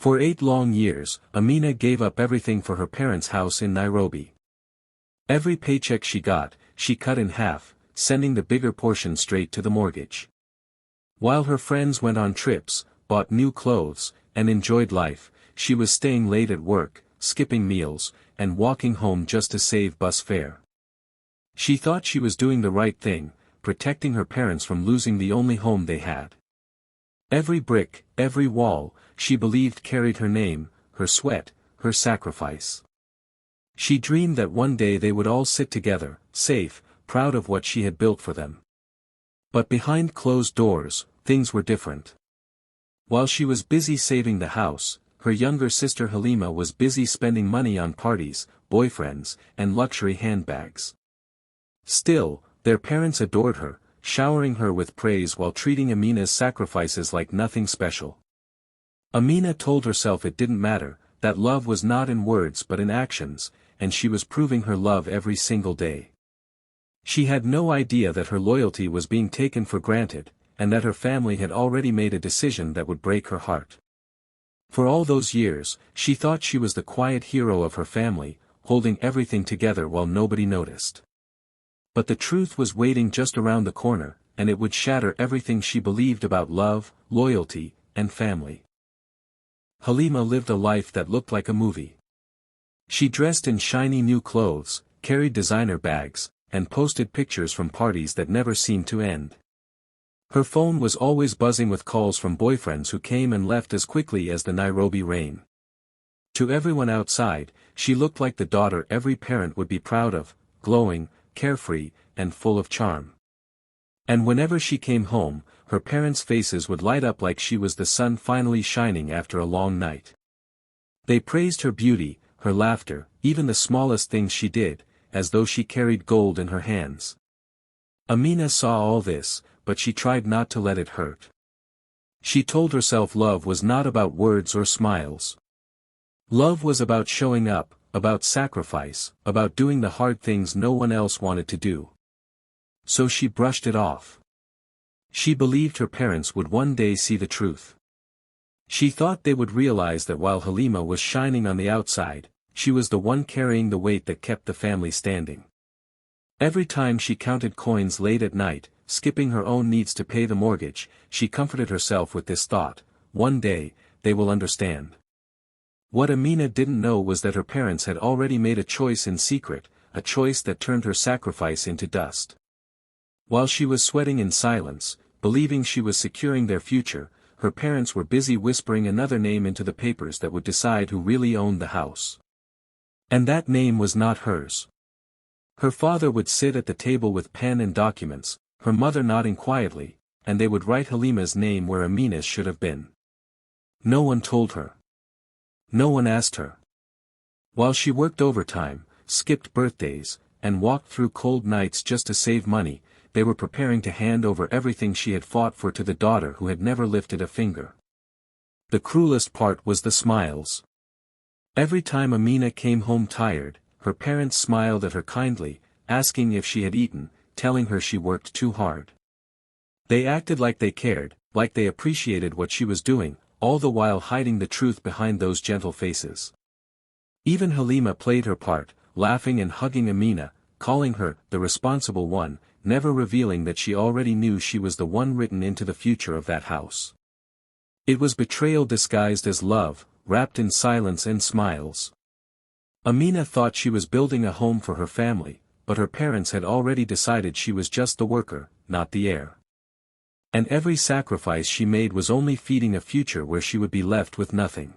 For 8 long years, Amina gave up everything for her parents' house in Nairobi. Every paycheck she got, she cut in half, sending the bigger portion straight to the mortgage. While her friends went on trips, bought new clothes, and enjoyed life, she was staying late at work, skipping meals, and walking home just to save bus fare. She thought she was doing the right thing, protecting her parents from losing the only home they had. Every brick, every wall, she believed carried her name, her sweat, her sacrifice. She dreamed that one day they would all sit together, safe, proud of what she had built for them. But behind closed doors, things were different. While she was busy saving the house, her younger sister Halima was busy spending money on parties, boyfriends, and luxury handbags. Still, their parents adored her, showering her with praise while treating Amina's sacrifices like nothing special. Amina told herself it didn't matter, that love was not in words but in actions, and she was proving her love every single day. She had no idea that her loyalty was being taken for granted, and that her family had already made a decision that would break her heart. For all those years, she thought she was the quiet hero of her family, holding everything together while nobody noticed. But the truth was waiting just around the corner, and it would shatter everything she believed about love, loyalty, and family. Halima lived a life that looked like a movie. She dressed in shiny new clothes, carried designer bags, and posted pictures from parties that never seemed to end. Her phone was always buzzing with calls from boyfriends who came and left as quickly as the Nairobi rain. To everyone outside, she looked like the daughter every parent would be proud of, glowing, carefree, and full of charm. And whenever she came home, her parents' faces would light up like she was the sun finally shining after a long night. They praised her beauty, her laughter, even the smallest things she did, as though she carried gold in her hands. Amina saw all this, but she tried not to let it hurt. She told herself love was not about words or smiles. Love was about showing up, about sacrifice, about doing the hard things no one else wanted to do. So she brushed it off. She believed her parents would one day see the truth. She thought they would realize that while Halima was shining on the outside, she was the one carrying the weight that kept the family standing. Every time she counted coins late at night, skipping her own needs to pay the mortgage, she comforted herself with this thought: one day, they will understand. What Amina didn't know was that her parents had already made a choice in secret, a choice that turned her sacrifice into dust. While she was sweating in silence, believing she was securing their future, her parents were busy whispering another name into the papers that would decide who really owned the house. And that name was not hers. Her father would sit at the table with pen and documents, her mother nodding quietly, and they would write Halima's name where Amina's should have been. No one told her. No one asked her. While she worked overtime, skipped birthdays, and walked through cold nights just to save money, they were preparing to hand over everything she had fought for to the daughter who had never lifted a finger. The cruelest part was the smiles. Every time Amina came home tired, her parents smiled at her kindly, asking if she had eaten, telling her she worked too hard. They acted like they cared, like they appreciated what she was doing, all the while hiding the truth behind those gentle faces. Even Halima played her part, laughing and hugging Amina, calling her the responsible one, never revealing that she already knew she was the one written into the future of that house. It was betrayal disguised as love, wrapped in silence and smiles. Amina thought she was building a home for her family, but her parents had already decided she was just the worker, not the heir. And every sacrifice she made was only feeding a future where she would be left with nothing.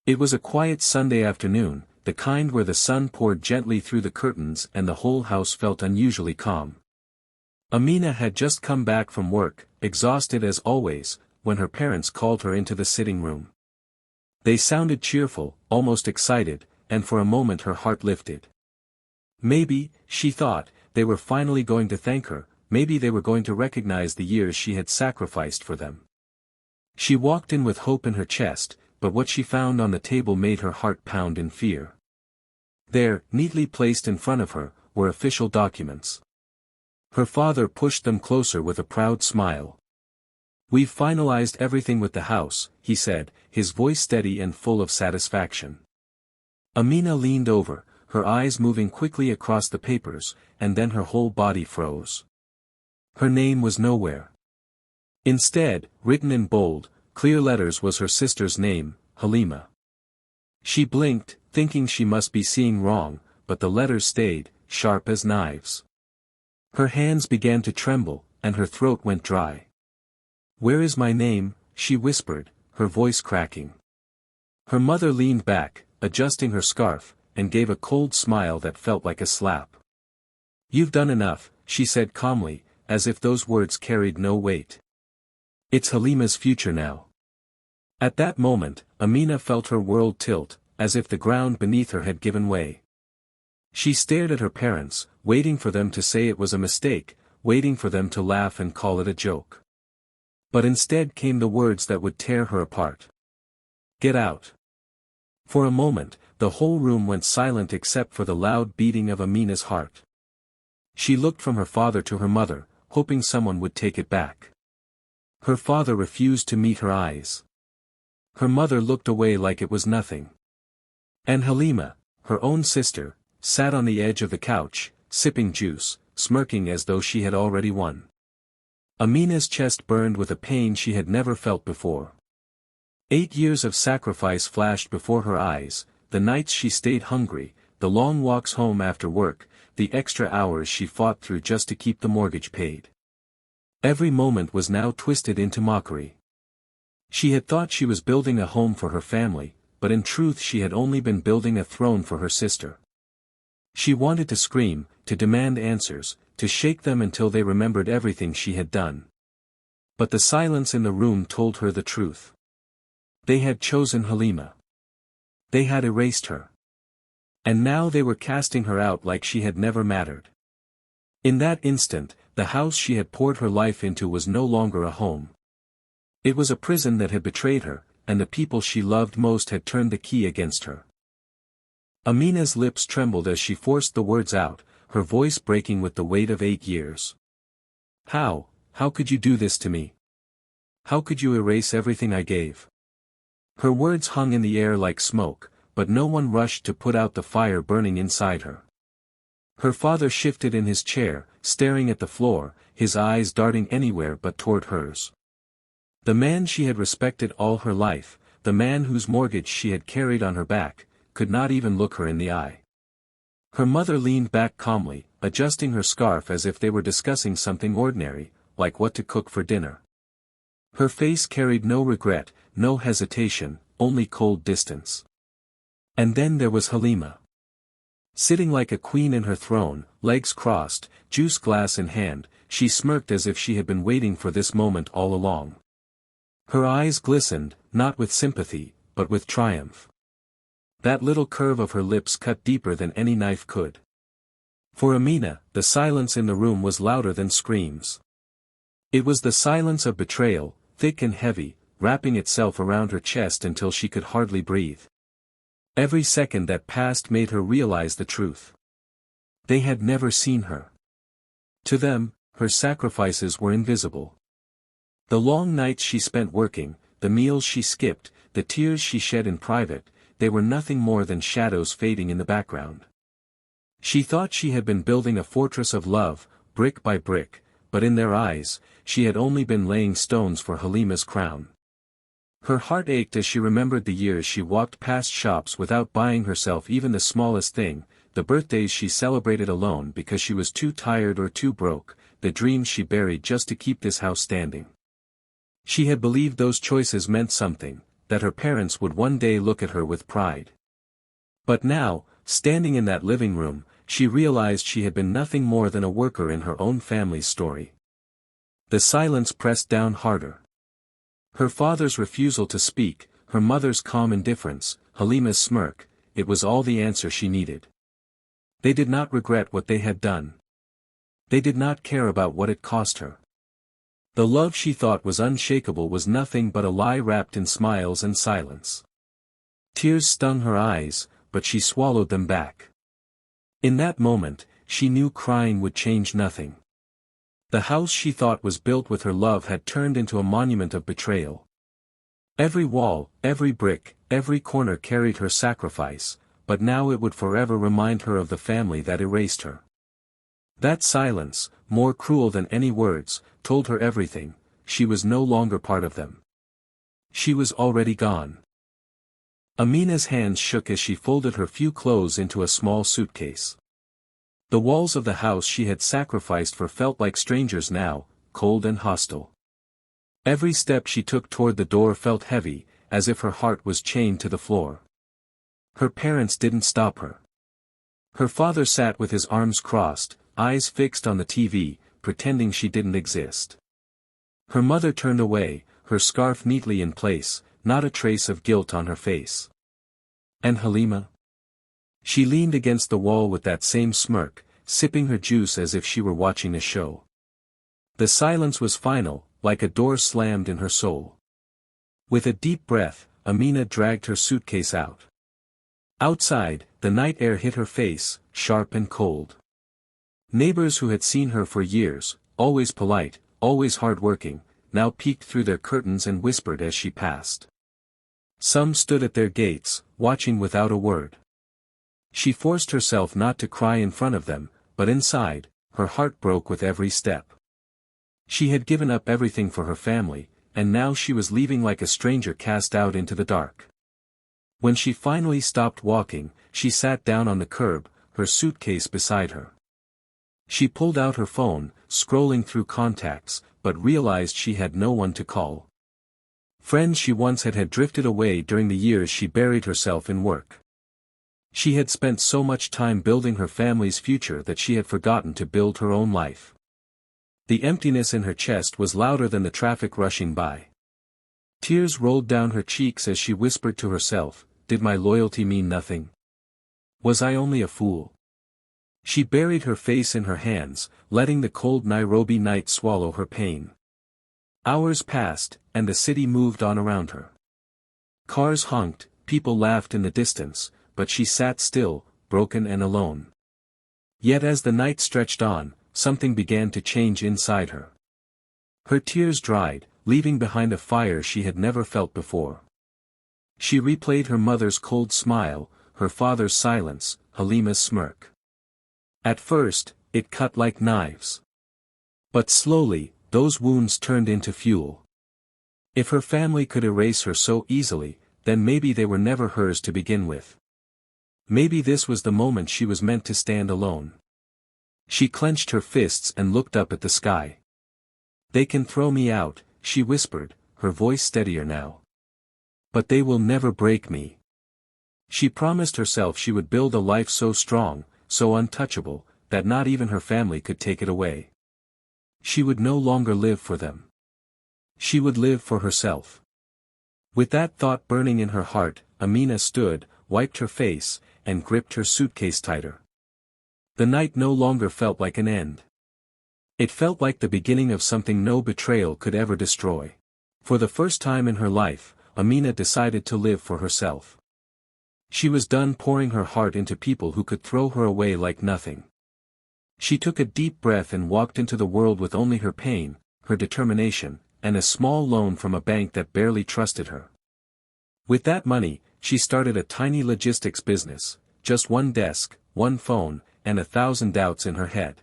It was a quiet Sunday afternoon, the kind where the sun poured gently through the curtains and the whole house felt unusually calm. Amina had just come back from work, exhausted as always, when her parents called her into the sitting room. They sounded cheerful, almost excited, and for a moment her heart lifted. Maybe, she thought, they were finally going to thank her, maybe they were going to recognize the years she had sacrificed for them. She walked in with hope in her chest, but what she found on the table made her heart pound in fear. There, neatly placed in front of her, were official documents. Her father pushed them closer with a proud smile. "We've finalized everything with the house," he said, his voice steady and full of satisfaction. Amina leaned over, her eyes moving quickly across the papers, and then her whole body froze. Her name was nowhere. Instead, written in bold, clear letters was her sister's name, Halima. She blinked, thinking she must be seeing wrong, but the letters stayed, sharp as knives. Her hands began to tremble, and her throat went dry. "Where is my name?" she whispered, her voice cracking. Her mother leaned back, adjusting her scarf, and gave a cold smile that felt like a slap. "You've done enough," she said calmly, as if those words carried no weight. "It's Halima's future now." At that moment, Amina felt her world tilt, as if the ground beneath her had given way. She stared at her parents, waiting for them to say it was a mistake, waiting for them to laugh and call it a joke. But instead came the words that would tear her apart. "Get out." For a moment, the whole room went silent except for the loud beating of Amina's heart. She looked from her father to her mother, hoping someone would take it back. Her father refused to meet her eyes. Her mother looked away like it was nothing. And Halima, her own sister, sat on the edge of the couch, sipping juice, smirking as though she had already won. Amina's chest burned with a pain she had never felt before. 8 years of sacrifice flashed before her eyes, the nights she stayed hungry, the long walks home after work, the extra hours she fought through just to keep the mortgage paid. Every moment was now twisted into mockery. She had thought she was building a home for her family, but in truth she had only been building a throne for her sister. She wanted to scream, to demand answers, to shake them until they remembered everything she had done. But the silence in the room told her the truth. They had chosen Halima. They had erased her. And now they were casting her out like she had never mattered. In that instant, the house she had poured her life into was no longer a home. It was a prison that had betrayed her, and the people she loved most had turned the key against her. Amina's lips trembled as she forced the words out, her voice breaking with the weight of 8 years. How could you do this to me? How could you erase everything I gave?" Her words hung in the air like smoke, but no one rushed to put out the fire burning inside her. Her father shifted in his chair, staring at the floor, his eyes darting anywhere but toward hers. The man she had respected all her life, the man whose mortgage she had carried on her back, could not even look her in the eye. Her mother leaned back calmly, adjusting her scarf as if they were discussing something ordinary, like what to cook for dinner. Her face carried no regret, no hesitation, only cold distance. And then there was Halima. Sitting like a queen in her throne, legs crossed, juice glass in hand, she smirked as if she had been waiting for this moment all along. Her eyes glistened, not with sympathy, but with triumph. That little curve of her lips cut deeper than any knife could. For Amina, the silence in the room was louder than screams. It was the silence of betrayal, thick and heavy, wrapping itself around her chest until she could hardly breathe. Every second that passed made her realize the truth. They had never seen her. To them, her sacrifices were invisible. The long nights she spent working, the meals she skipped, the tears she shed in private, they were nothing more than shadows fading in the background. She thought she had been building a fortress of love, brick by brick, but in their eyes, she had only been laying stones for Halima's crown. Her heart ached as she remembered the years she walked past shops without buying herself even the smallest thing, the birthdays she celebrated alone because she was too tired or too broke, the dreams she buried just to keep this house standing. She had believed those choices meant something, that her parents would one day look at her with pride. But now, standing in that living room, she realized she had been nothing more than a worker in her own family's story. The silence pressed down harder. Her father's refusal to speak, her mother's calm indifference, Halima's smirk, it was all the answer she needed. They did not regret what they had done. They did not care about what it cost her. The love she thought was unshakable was nothing but a lie wrapped in smiles and silence. Tears stung her eyes, but she swallowed them back. In that moment, she knew crying would change nothing. The house she thought was built with her love had turned into a monument of betrayal. Every wall, every brick, every corner carried her sacrifice, but now it would forever remind her of the family that erased her. That silence, more cruel than any words, told her everything. She was no longer part of them. She was already gone. Amina's hands shook as she folded her few clothes into a small suitcase. The walls of the house she had sacrificed for felt like strangers now, cold and hostile. Every step she took toward the door felt heavy, as if her heart was chained to the floor. Her parents didn't stop her. Her father sat with his arms crossed, eyes fixed on the TV, pretending she didn't exist. Her mother turned away, her scarf neatly in place, not a trace of guilt on her face. And Halima? She leaned against the wall with that same smirk, sipping her juice as if she were watching a show. The silence was final, like a door slammed in her soul. With a deep breath, Amina dragged her suitcase out. Outside, the night air hit her face, sharp and cold. Neighbors who had seen her for years, always polite, always hard-working, now peeked through their curtains and whispered as she passed. Some stood at their gates, watching without a word. She forced herself not to cry in front of them, but inside, her heart broke with every step. She had given up everything for her family, and now she was leaving like a stranger cast out into the dark. When she finally stopped walking, she sat down on the curb, her suitcase beside her. She pulled out her phone, scrolling through contacts, but realized she had no one to call. Friends she once had drifted away during the years she buried herself in work. She had spent so much time building her family's future that she had forgotten to build her own life. The emptiness in her chest was louder than the traffic rushing by. Tears rolled down her cheeks as she whispered to herself, "Did my loyalty mean nothing? Was I only a fool?" She buried her face in her hands, letting the cold Nairobi night swallow her pain. Hours passed, and the city moved on around her. Cars honked, people laughed in the distance, but she sat still, broken and alone. Yet as the night stretched on, something began to change inside her. Her tears dried, leaving behind a fire she had never felt before. She replayed her mother's cold smile, her father's silence, Halima's smirk. At first, it cut like knives. But slowly, those wounds turned into fuel. If her family could erase her so easily, then maybe they were never hers to begin with. Maybe this was the moment she was meant to stand alone. She clenched her fists and looked up at the sky. "They can throw me out," she whispered, her voice steadier now. "But they will never break me." She promised herself she would build a life so strong, so untouchable, that not even her family could take it away. She would no longer live for them. She would live for herself. With that thought burning in her heart, Amina stood, wiped her face, and gripped her suitcase tighter. The night no longer felt like an end. It felt like the beginning of something no betrayal could ever destroy. For the first time in her life, Amina decided to live for herself. She was done pouring her heart into people who could throw her away like nothing. She took a deep breath and walked into the world with only her pain, her determination, and a small loan from a bank that barely trusted her. With that money, she started a tiny logistics business, just one desk, one phone, and 1,000 doubts in her head.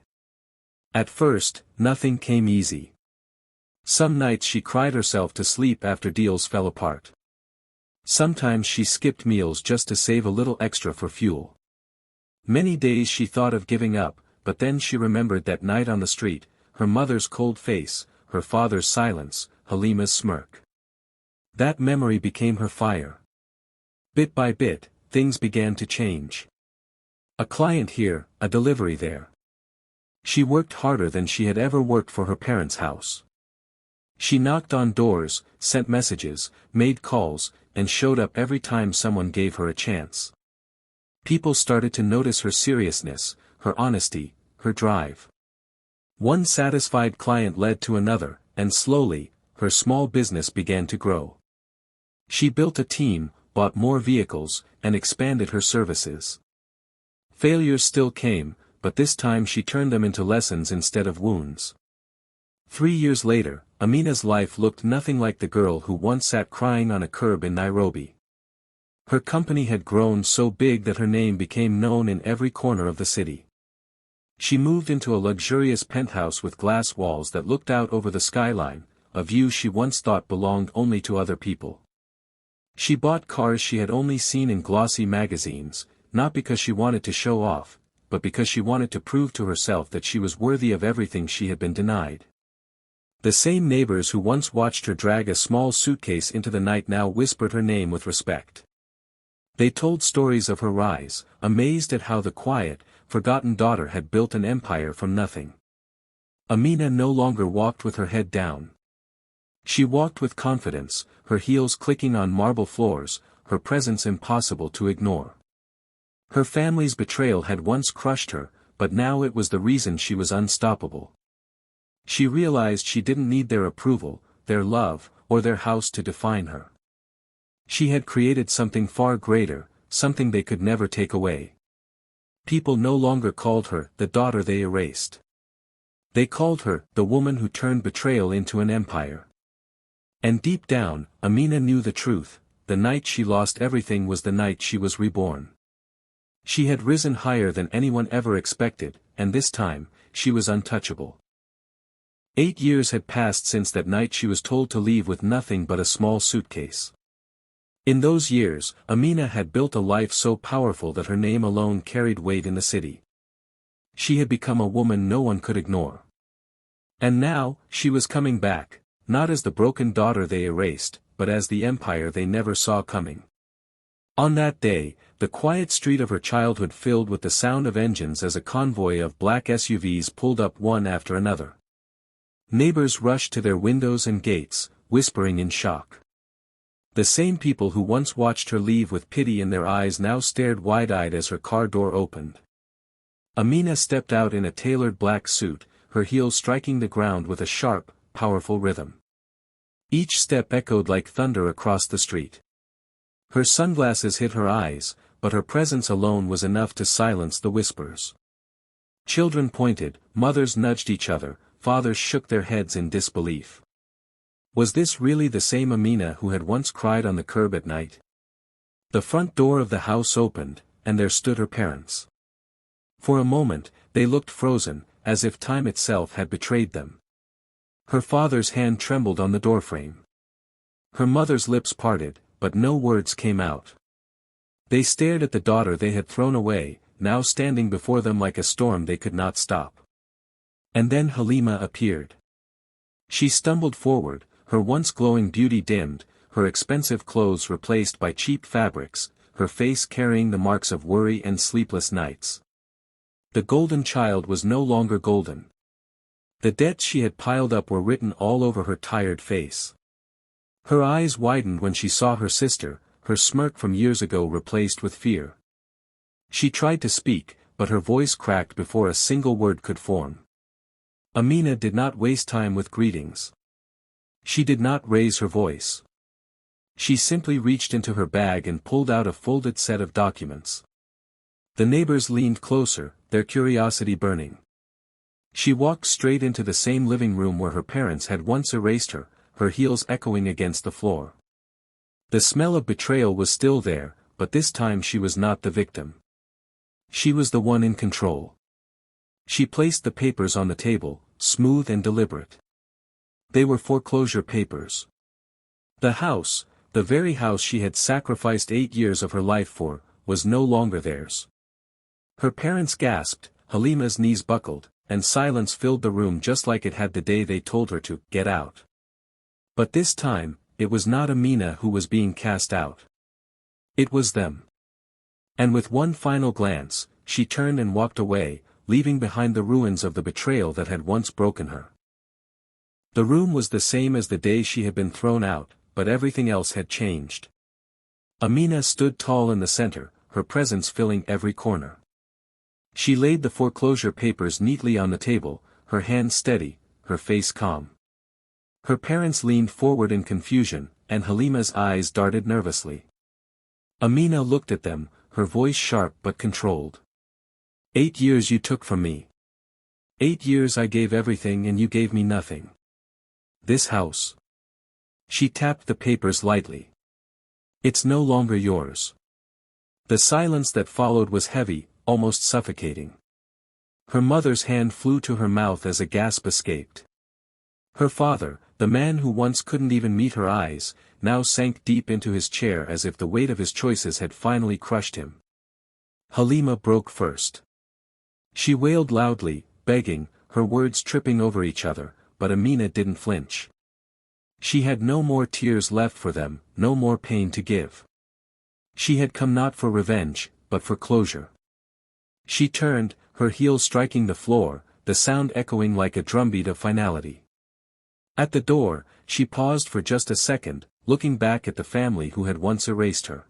At first, nothing came easy. Some nights she cried herself to sleep after deals fell apart. Sometimes she skipped meals just to save a little extra for fuel. Many days she thought of giving up, but then she remembered that night on the street, her mother's cold face, her father's silence, Halima's smirk. That memory became her fire. Bit by bit, things began to change. A client here, a delivery there. She worked harder than she had ever worked for her parents' house. She knocked on doors, sent messages, made calls, and showed up every time someone gave her a chance. People started to notice her seriousness, her honesty, her drive. One satisfied client led to another, and slowly, her small business began to grow. She built a team, bought more vehicles, and expanded her services. Failures still came, but this time she turned them into lessons instead of wounds. 3 years later, Amina's life looked nothing like the girl who once sat crying on a curb in Nairobi. Her company had grown so big that her name became known in every corner of the city. She moved into a luxurious penthouse with glass walls that looked out over the skyline, a view she once thought belonged only to other people. She bought cars she had only seen in glossy magazines, not because she wanted to show off, but because she wanted to prove to herself that she was worthy of everything she had been denied. The same neighbors who once watched her drag a small suitcase into the night now whispered her name with respect. They told stories of her rise, amazed at how the quiet, forgotten daughter had built an empire from nothing. Amina no longer walked with her head down. She walked with confidence, her heels clicking on marble floors, her presence impossible to ignore. Her family's betrayal had once crushed her, but now it was the reason she was unstoppable. She realized she didn't need their approval, their love, or their house to define her. She had created something far greater, something they could never take away. People no longer called her the daughter they erased. They called her the woman who turned betrayal into an empire. And deep down, Amina knew the truth: the night she lost everything was the night she was reborn. She had risen higher than anyone ever expected, and this time, she was untouchable. 8 years had passed since that night she was told to leave with nothing but a small suitcase. In those years, Amina had built a life so powerful that her name alone carried weight in the city. She had become a woman no one could ignore. And now, she was coming back, not as the broken daughter they erased, but as the empire they never saw coming. On that day, the quiet street of her childhood filled with the sound of engines as a convoy of black SUVs pulled up one after another. Neighbors rushed to their windows and gates, whispering in shock. The same people who once watched her leave with pity in their eyes now stared wide-eyed as her car door opened. Amina stepped out in a tailored black suit, her heels striking the ground with a sharp, powerful rhythm. Each step echoed like thunder across the street. Her sunglasses hid her eyes, but her presence alone was enough to silence the whispers. Children pointed, mothers nudged each other, fathers shook their heads in disbelief. Was this really the same Amina who had once cried on the curb at night? The front door of the house opened, and there stood her parents. For a moment, they looked frozen, as if time itself had betrayed them. Her father's hand trembled on the doorframe. Her mother's lips parted, but no words came out. They stared at the daughter they had thrown away, now standing before them like a storm they could not stop. And then Halima appeared. She stumbled forward, her once glowing beauty dimmed, her expensive clothes replaced by cheap fabrics, her face carrying the marks of worry and sleepless nights. The golden child was no longer golden. The debts she had piled up were written all over her tired face. Her eyes widened when she saw her sister, her smirk from years ago replaced with fear. She tried to speak, but her voice cracked before a single word could form. Amina did not waste time with greetings. She did not raise her voice. She simply reached into her bag and pulled out a folded set of documents. The neighbors leaned closer, their curiosity burning. She walked straight into the same living room where her parents had once erased her, her heels echoing against the floor. The smell of betrayal was still there, but this time she was not the victim. She was the one in control. She placed the papers on the table, smooth and deliberate. They were foreclosure papers. The house, the very house she had sacrificed 8 years of her life for, was no longer theirs. Her parents gasped, Halima's knees buckled, and silence filled the room just like it had the day they told her to get out. But this time, it was not Amina who was being cast out. It was them. And with one final glance, she turned and walked away, leaving behind the ruins of the betrayal that had once broken her. The room was the same as the day she had been thrown out, but everything else had changed. Amina stood tall in the center, her presence filling every corner. She laid the foreclosure papers neatly on the table, her hands steady, her face calm. Her parents leaned forward in confusion, and Halima's eyes darted nervously. Amina looked at them, her voice sharp but controlled. 8 years you took from me. 8 years I gave everything and you gave me nothing. This house. She tapped the papers lightly. It's no longer yours. The silence that followed was heavy, almost suffocating. Her mother's hand flew to her mouth as a gasp escaped. Her father, the man who once couldn't even meet her eyes, now sank deep into his chair as if the weight of his choices had finally crushed him. Halima broke first. She wailed loudly, begging, her words tripping over each other, but Amina didn't flinch. She had no more tears left for them, no more pain to give. She had come not for revenge, but for closure. She turned, her heels striking the floor, the sound echoing like a drumbeat of finality. At the door, she paused for just a second, looking back at the family who had once erased her.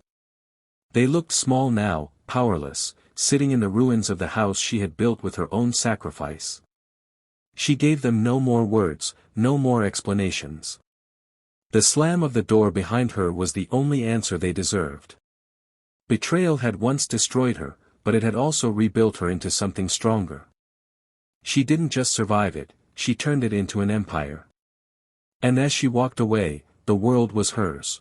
They looked small now, powerless, sitting in the ruins of the house she had built with her own sacrifice. She gave them no more words, no more explanations. The slam of the door behind her was the only answer they deserved. Betrayal had once destroyed her, but it had also rebuilt her into something stronger. She didn't just survive it, she turned it into an empire. And as she walked away, the world was hers.